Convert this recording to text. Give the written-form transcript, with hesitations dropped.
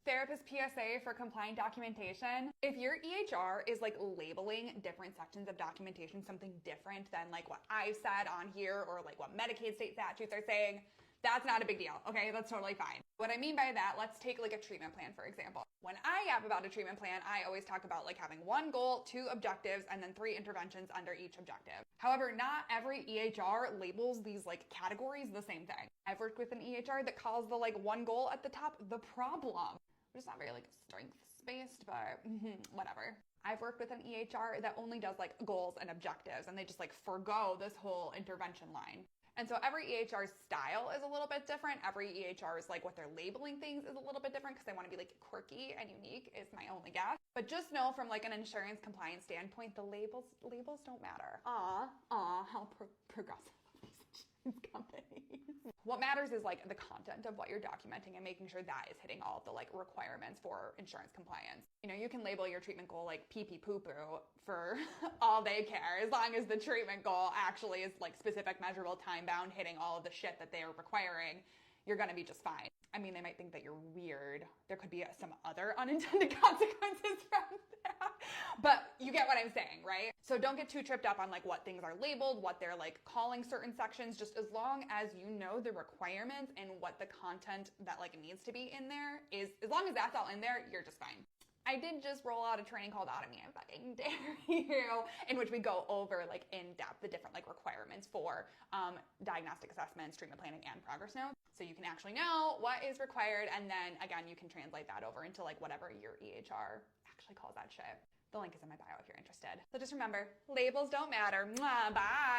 Therapist PSA for compliant documentation. If your EHR is like labeling different sections of documentation something different than like what I've said on here or like what Medicaid state statutes are saying, that's not a big deal, okay? That's totally fine. What I mean by that, let's take like a treatment plan, for example. When I yap about a treatment plan, I always talk about like having one goal, 2 objectives, and then 3 interventions under each objective. However, not every EHR labels these like categories the same thing. I've worked with an EHR that calls the like one goal at the top the problem, which is not very like strengths-based, but whatever. I've worked with an EHR that only does like goals and objectives, and they just like forgo this whole intervention line. And so every EHR's style is a little bit different. Every EHR's like what they're labeling things is a little bit different because they want to be like quirky and unique is my only guess. But just know from like an insurance compliance standpoint, the labels don't matter. How progressive of these insurance companies. What matters is like the content of what you're documenting and making sure that is hitting all of the like requirements for insurance compliance. You know, you can label your treatment goal like pee pee poo poo for all they care, as long as the treatment goal actually is like specific, measurable, time bound, hitting all of the shit that they are requiring, you're gonna be just fine. I mean, they might think that you're weird. There could be some other unintended consequences from that. But you get what I'm saying, right? So don't get too tripped up on like what things are labeled, what they're like calling certain sections, just as long as you know the requirements and what the content that like needs to be in there is, as long as that's all in there, you're just fine. I did just roll out a training called Autonomy and fucking Dare You, in which we go over like in depth the different like requirements for diagnostic assessments, treatment planning, and progress notes. So you can actually know what is required, and then again, you can translate that over into like whatever your EHR actually calls that shit. The link is in my bio if you're interested. So just remember, labels don't matter. Mwah, bye.